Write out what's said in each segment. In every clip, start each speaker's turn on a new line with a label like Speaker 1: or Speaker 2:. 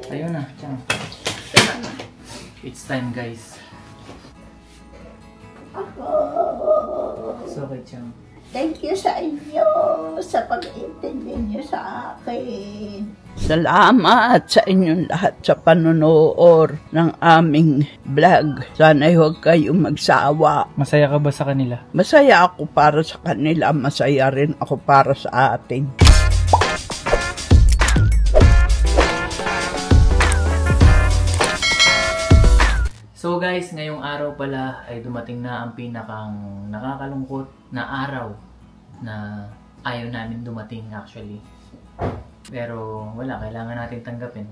Speaker 1: Ayun na, Chang. It's time, guys. It's okay, Chang.
Speaker 2: Thank you sa inyo sa pag-intindi niyo sa akin.
Speaker 3: Salamat sa inyong lahat sa panonood ng aming vlog. Sana'y huwag kayong magsawa.
Speaker 1: Masaya ka ba sa kanila?
Speaker 3: Masaya ako para sa kanila, masaya rin ako para sa atin.
Speaker 1: So guys, ngayong araw pala ay dumating na ang pinakang nakakalungkot na araw na ayaw namin dumating actually. Pero wala, kailangan natin tanggapin.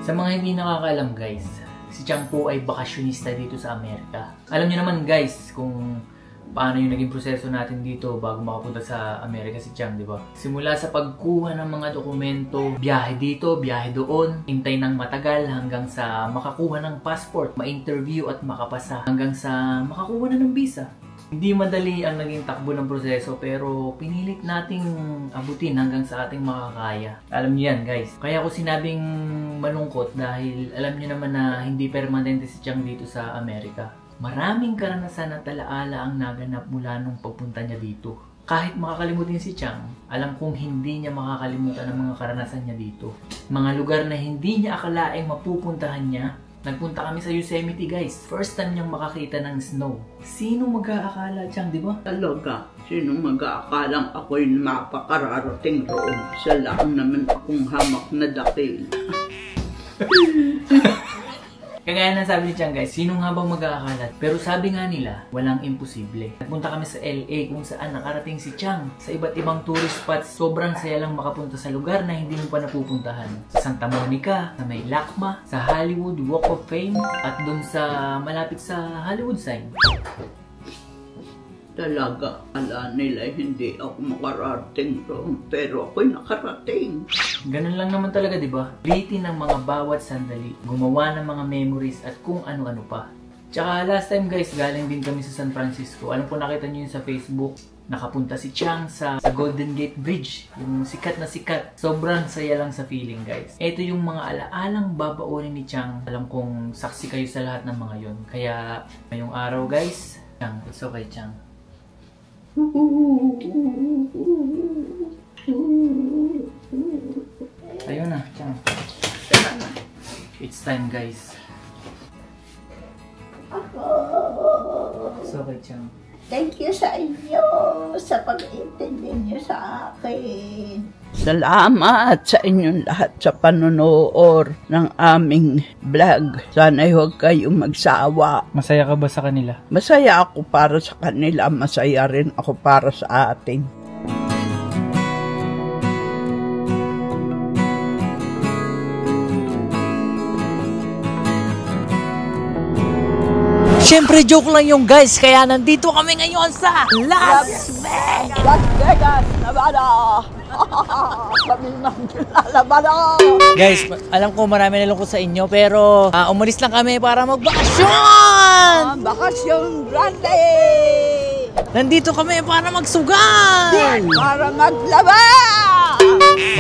Speaker 1: Sa mga hindi nakakaalam guys, si Chang po ay bakasyonista dito sa Amerika. Alam niyo naman guys kung paano yung naging proseso natin dito bago makapunta sa Amerika si Chang, di ba? Simula sa pagkuha ng mga dokumento, biyahe dito, biyahe doon, hintay ng matagal hanggang sa makakuha ng passport, ma-interview at makapasa, hanggang sa makakuha na ng visa. Hindi madali ang naging takbo ng proseso pero pinilit nating abutin hanggang sa ating makakaya. Alam niyo yan guys. Kaya ako sinabing malungkot dahil alam niyo naman na hindi permanente si Chang dito sa Amerika. Maraming karanasan at alaala ang naganap mula nung pagpunta niya dito. Kahit makakalimutin si Chang, alam kong hindi niya makakalimutan ang mga karanasan niya dito. Mga lugar na hindi niya akalaing mapupuntahan niya. Nagpunta kami sa Yosemite guys. First time niyang makakita ng snow. Sino mag-aakala, Chang, di ba?
Speaker 3: Talaga, sino mag-aakalang ako'y mapakararating roon? Siya lang naman akong hamak na dakil.
Speaker 1: Kagaya na sabi ni Chang guys, sino nga bang mag-aakala? Pero sabi nga nila, walang imposible. Nagpunta kami sa LA kung saan nakarating si Chang sa iba't ibang tourist spots. Sobrang saya lang makapunta sa lugar na hindi mo pa napupuntahan. Sa Santa Monica, sa may Lakma, sa Hollywood Walk of Fame, at dun sa malapit sa Hollywood sign.
Speaker 3: Talaga, ala nila hindi ako makarating roon, pero ako'y nakarating.
Speaker 1: Ganun lang naman talaga, di ba? Litin ng mga bawat sandali, gumawa ng mga memories at kung ano-ano pa. Tsaka last time guys, galing din kami sa San Francisco. Alam po nakita niyo yun sa Facebook. Nakapunta si Chang sa Golden Gate Bridge. Yung sikat na sikat. Sobrang saya lang sa feeling guys. Ito yung mga alaalang babaunin ni Chang. Alam kong saksi kayo sa lahat ng mga yon. Kaya ngayong araw guys, Chang, it's okay Chang. Ayun na, Chang. It's time guys. It's okay, Chang.
Speaker 2: Thank you sa inyo sa pag-intindi niyo sa akin.
Speaker 3: Salamat sa inyong lahat sa panonood ng aming vlog. Sana'y huwag kayong magsawa.
Speaker 1: Masaya ka ba sa kanila?
Speaker 3: Masaya ako para sa kanila, masaya rin ako para sa atin.
Speaker 1: Siyempre, joke lang yung guys. Kaya nandito kami ngayon sa Las Vegas!
Speaker 3: Las Vegas, Nevada! Kami nang lalabada!
Speaker 1: Guys, alam ko marami nalungkot sa inyo pero umalis lang kami para magbakasyon!
Speaker 3: Bakasyon grande!
Speaker 1: Nandito kami para magsugal!
Speaker 3: Para maglaba!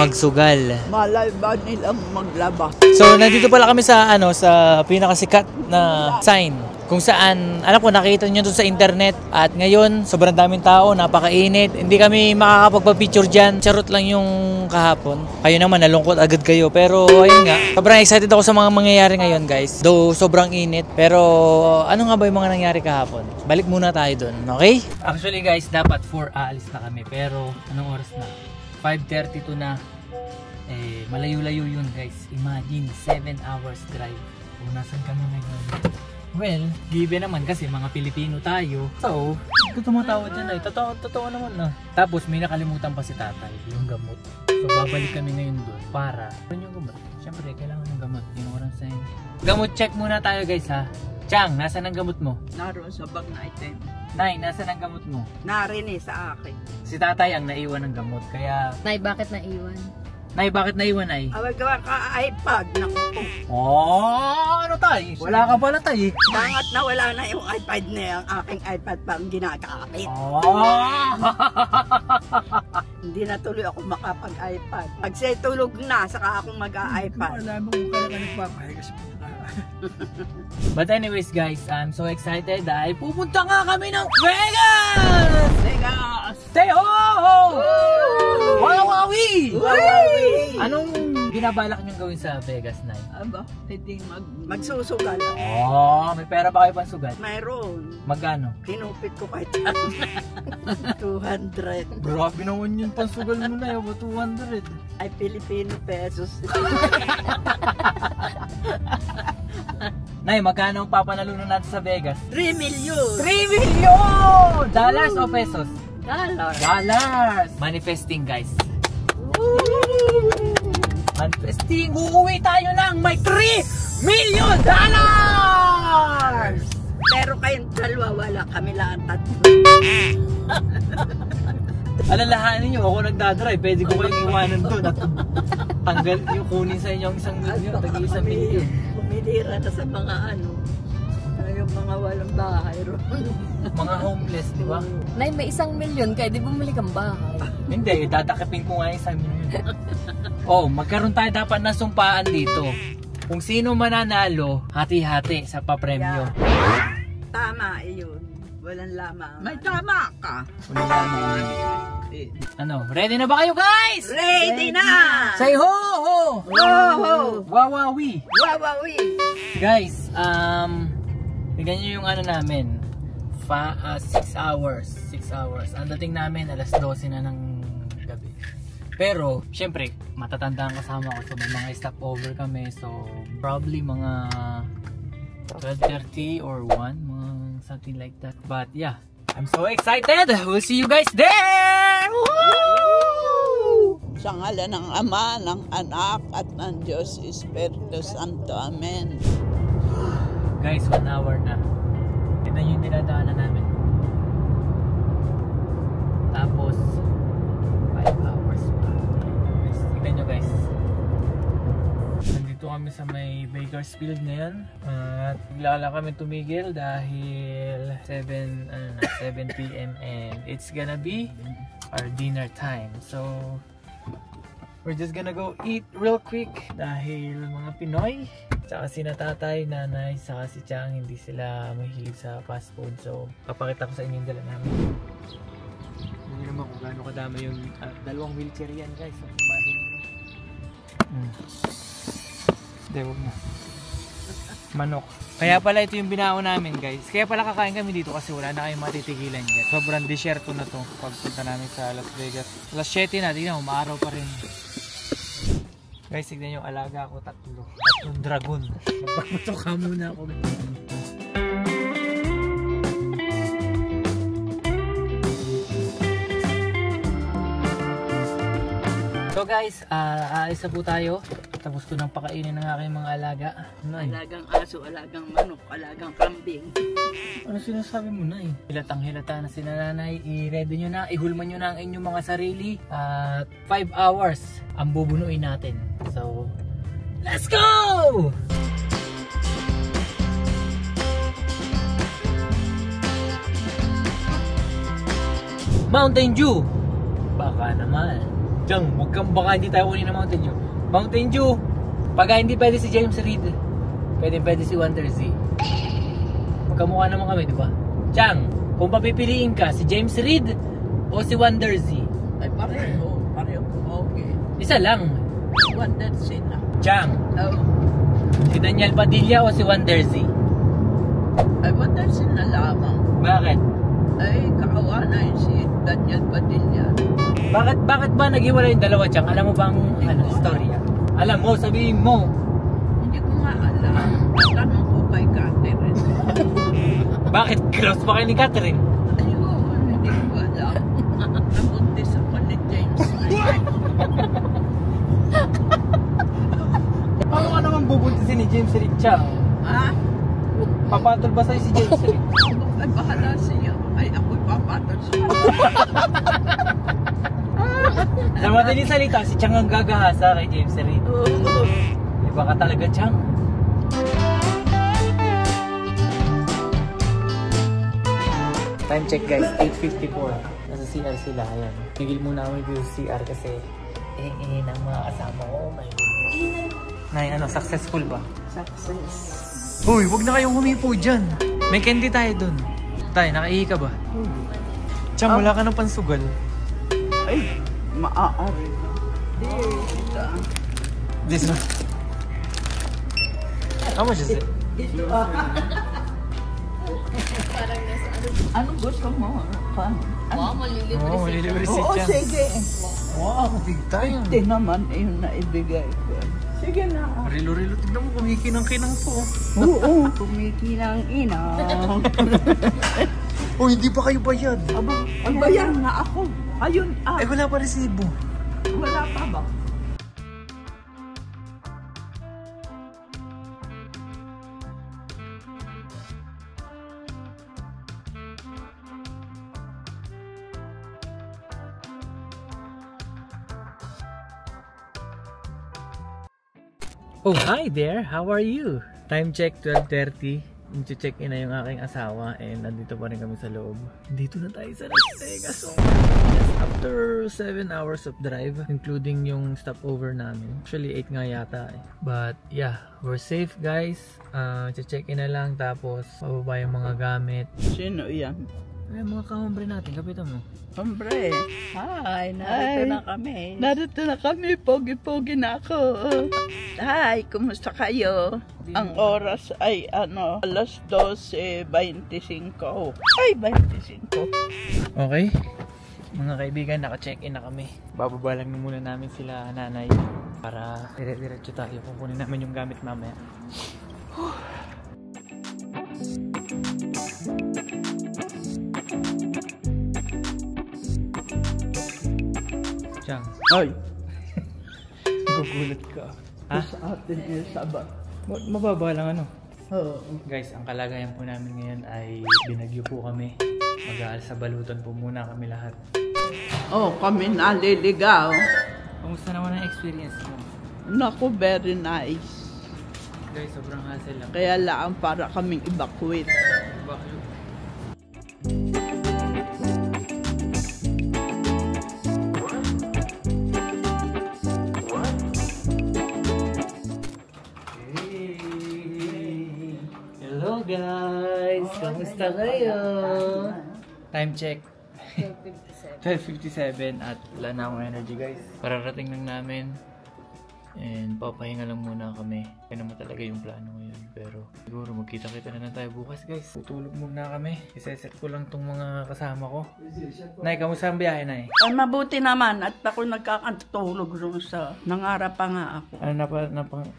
Speaker 1: Magsugal.
Speaker 3: Malay ba nilang maglaba?
Speaker 1: So, nandito pala kami sa sa pinakasikat na sign. Kung saan, alam ko, nakita nyo doon sa internet. At ngayon, sobrang daming tao, napakainit. Hindi kami makakapagpa-picture dyan. Charot lang yung kahapon. Kayo naman, nalungkot agad kayo. Pero, ayun nga, sobrang excited ako sa mga mangyayari ngayon, guys. Though, sobrang init. Pero, ano nga ba yung mga nangyari kahapon? Balik muna tayo doon, okay? Actually, guys, dapat 4 aalis na kami. Pero, anong oras na? 5:32 na. Malayo-layo yun, guys. Imagine, 7 hours drive. Kung nasan kami ngayon. Well, given naman kasi mga Pilipino tayo. So, tumatawa dyan ay. Totoo naman na. Tapos may nakalimutan pa si tatay, yung gamot. So, babalik kami ngayon doon para yung gamot. Siyempre, kailangan ng gamot. Yung oras na yun. Gamot check muna tayo guys ha. Chang, nasaan ang gamot mo?
Speaker 3: Naroon sa bag na item.
Speaker 1: Nay, nasaan ang gamot mo?
Speaker 3: Narinig sa akin.
Speaker 1: Si tatay ang naiwan ng gamot. Kaya...
Speaker 4: Nay, bakit naiwan?
Speaker 1: Nay, bakit naiwan ay?
Speaker 3: Awag ka iPad. Naku po.
Speaker 1: Oh, ano tay? Wala ka pala tay.
Speaker 3: Bangat na wala na yung iPad na yung aking iPad pang ginagamit.
Speaker 1: Oh!
Speaker 3: Hindi na tuloy ako makapag-iPad. Pag siya tulog na, saka ako mag-iPad.
Speaker 4: Alam mo kung kaya ka nagpapahinga sa
Speaker 1: But anyways guys, I'm so excited dahil pupunta nga kami ng Vegas!
Speaker 3: Vegas!
Speaker 1: Say ho! Wawawi!
Speaker 3: Wawawi!
Speaker 1: Anong binabalak niyong gawin sa Vegas, Nay?
Speaker 3: Aba, hindi magsusugal.
Speaker 1: Oh, may pera ba kayo pang sugat?
Speaker 3: Mayroon.
Speaker 1: Magkano?
Speaker 3: Kinupit ko kahit saan. 200.
Speaker 1: Grabe naman yung pansugal mo na, yun, 200.
Speaker 3: Ay, Filipino pesos.
Speaker 1: Nay, magkano ang papanalunan natin sa Vegas?
Speaker 3: 3 million!
Speaker 1: 3 million! Dollars o pesos?
Speaker 3: Dollar!
Speaker 1: Dollars! Manifesting guys. Manifesting, uuwi tayo ng may 3 million dollars!
Speaker 3: Pero kayong dalawa, wala kami lang tatlo.
Speaker 1: Alalahanin nyo, ako nagdadrive, pwede ko kayong iwanan doon at tanggal yung kunin sa inyo ang 1 million, tagi 1 million.
Speaker 3: Pumilira na sa mga yung mga walang bahay ron.
Speaker 1: Mga homeless, di ba?
Speaker 5: Nay, may 1 million kaya di bumili kang bahay.
Speaker 1: Hindi, dadakipin ko nga yung 1 million. Oh, magkaroon tayo dapat ng sumpaan dito. Kung sino mananalo, hati-hati sa papremyo.
Speaker 3: Yeah. Tama, iyon. Walang lamang. May tama ka.
Speaker 1: Walang lamang. Ano, ready na ba kayo guys?
Speaker 3: Ready na!
Speaker 1: Say ho ho!
Speaker 3: Ho ho!
Speaker 1: Wawawi!
Speaker 3: Wawawi!
Speaker 1: Guys, tignan nyo yung ano namin. 6 hours. 6 hours. Ang dating namin, alas 12 na ng gabi. Pero, syempre, matatanda ang kasama ko. So, may mga stopover kami. So, probably mga 12:30 or 1. Mga something like that. But, yeah. I'm so excited! We'll see you guys there! Woo!
Speaker 3: Sa ngalan ng Ama, ng Anak, at ng Diyos Espiritu Santo. Amen.
Speaker 1: Guys, 1 hour na. Tignan nyo yung dinadaanan namin. Tapos 5 hours pa. Guys, tignan nyo guys. Nandito kami sa may Bakersfield ngayon. At bigla lang kami tumigil dahil 7 PM and it's gonna be our dinner time. So we're just gonna go eat real quick dahil mga Pinoy, tsaka si Tatay, Nanay, saka si Chang, hindi sila mahilig sa fast food. So papakita ko sa inyo yung dala namin. Hindi naman kung gaano kadami yung dalawang wheelchair yan guys. So, hindi, wag na. Manok. Kaya pala ito yung binao namin guys. Kaya pala kakain kami dito kasi wala na kayong matitigilan dyan. Sobrang desierto na to pagpunta namin sa Las Vegas. Alas 7 na, tignan, umaaraw pa rin. Guys, tignan yung alaga ko, tatlong dragon. Magpapatuka muna ako. So guys, aalis na po tayo. Tapos ko nang pakainin ng aking mga alaga.
Speaker 3: Alagang aso, alagang manok, alagang kambing.
Speaker 1: Ano sinasabi mo, Nay? Hilatang-hilata na si Nanay. I-ready nyo na, ihulman nyo na ang inyong mga sarili. At 5 hours ang bubunuin natin. So, let's go! Mountain Dew! Baka naman. Diyan, huwag kang baka hindi tayo kunin ng Mountain Dew. Mountain Dew! Pagka hindi pwede si James Reid, pwede si Wonder Z. Magkamukha naman kami, di ba? Chang, kung papipiliin ka, si James Reid o si Wonder Z?
Speaker 3: Ay, pareho. Pareho ko, okay.
Speaker 1: Isa lang.
Speaker 3: Wonder Z na.
Speaker 1: Chang,
Speaker 3: Oh.
Speaker 1: si Daniel Padilla o si Wonder Z?
Speaker 3: Ay, Wonder Z na lamang.
Speaker 1: Bakit?
Speaker 3: Ay, kaawa na yun si Daniel Padilla.
Speaker 1: Bakit ba naghiwalay yung dalawa, Chang? Alam mo bang istorya? Alam mo, sabihin mo.
Speaker 3: Hindi ko nga alam. Tanong ko kay Catherine.
Speaker 1: Bakit close pa kayo ni Catherine?
Speaker 3: Ayun, hindi ko alam. Nabuntis ako ni James.
Speaker 1: Paano ka naman bubuntisin ni James Reid, Chang?
Speaker 3: Ha?
Speaker 1: Papatol ba sa'yo si James Reid?
Speaker 3: Ay, bahala siya. Ay, ako'y papatol siya.
Speaker 1: Sa madaling salita, si Chang ang gagahasa kay James Reid. Iba ka talaga, Chang. Time check guys, 8:54. Nasa CR sila, ayan. Tigil muna kami dito sa CR kasi ng mga kasama ko. Oh my goodness. Nay, ano, successful ba?
Speaker 3: Success.
Speaker 1: Uy, wag na kayong humipo dyan. May candy tayo dun. Tay, nakaihi ka ba? Chang, wala ka ng pansugal.
Speaker 3: Ay, maaari.
Speaker 1: This one. How much is it?
Speaker 3: Ano gusto mo?
Speaker 5: Wow, malilibre
Speaker 1: Oo, malilibre si
Speaker 3: Oo,
Speaker 1: Chang.
Speaker 3: sige.
Speaker 1: Wow, big time.
Speaker 3: Hindi naman yung naibigay ko. Sige na.
Speaker 1: Rilo-rilo, tignan mo, kumikinang-kinang po.
Speaker 3: Oo, kumikinang-inang.
Speaker 1: Oh, hindi pa kayo bayad.
Speaker 3: Aba, bayan na ako. Ayun,
Speaker 1: Eh, wala pa resibo.
Speaker 3: wala pa ba?
Speaker 1: Oh, hi there! How are you? Time check, 12:30. Check-in na yung aking asawa and nandito pa rin kami sa loob. Dito na tayo sa Las Vegas. Oh, yes, after 7 hours of drive, including yung stopover namin. Actually, 8 nga yata eh. But yeah, we're safe guys. Check-in na lang tapos mababa yung mga gamit.
Speaker 3: Sino yan?
Speaker 1: Ay, mga kahombre natin, kapitan mo.
Speaker 3: Hombre. Hi, narito
Speaker 2: Hi.
Speaker 3: na kami. Narito na kami, pogi-pogi na ako. Hi, kumusta kayo? Ang oras ay alas 12:25. Ay, 25.
Speaker 1: Okay. Mga kaibigan, naka-check-in na kami. Bababa lang muna namin sila nanay para dire-diretso tayo. Kukunin namin yung gamit mamaya. Chang,
Speaker 3: Ay,
Speaker 1: gugulat ka. Ha?
Speaker 3: sa atin yung sabat.
Speaker 1: Mababa lang ano.
Speaker 3: Oo.
Speaker 1: Guys, ang kalagayan po namin ngayon ay binagyo po kami. Mag-aal sa balutan po muna kami lahat.
Speaker 3: Oh, kami naliligaw.
Speaker 1: Kamusta naman ang experience mo?
Speaker 3: Naku, very nice.
Speaker 1: Guys, sobrang hassle lang.
Speaker 3: Kaya lang para kaming evacuate.
Speaker 1: Bakit? Hello guys! Kamusta kayo? Time check. 12:57 at wala na akong energy guys. Pararating lang namin. And papahinga lang muna kami. Kaya naman talaga yung plano ngayon. Pero siguro magkita-kita na lang tayo bukas guys. Tutulog muna kami. Iseset ko lang tong mga kasama ko. Nay, kamusta ang biyahe, Nay?
Speaker 3: Ay, mabuti naman at ako nagkakatulog doon sa nangarap pa nga ako.
Speaker 1: Ano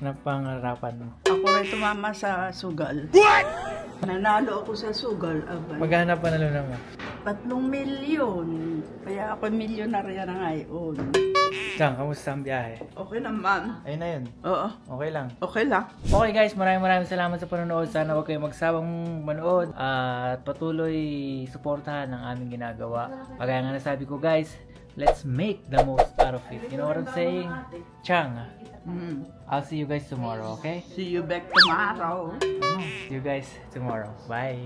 Speaker 1: napangarapan mo?
Speaker 3: Ako rin tumama sa sugal. What? Nanalo ako sa sugal. Abay.
Speaker 1: Maghanap pa na lang mo.
Speaker 3: 3 milyon. Kaya ako milyonarya na ngayon.
Speaker 1: Chang, kamusta ang biyahe?
Speaker 3: Okay naman.
Speaker 1: Ayun na yun.
Speaker 3: Oo.
Speaker 1: Okay lang.
Speaker 3: Okay lang.
Speaker 1: Okay guys, maraming salamat sa panonood. Sana huwag kayong magsawang manood at patuloy suportahan ang aming ginagawa. Pagaya nga nasabi ko guys, let's make the most out of it. You know what I'm saying? Chang, I'll see you guys tomorrow, okay?
Speaker 3: See you back tomorrow.
Speaker 1: See you guys tomorrow. Bye!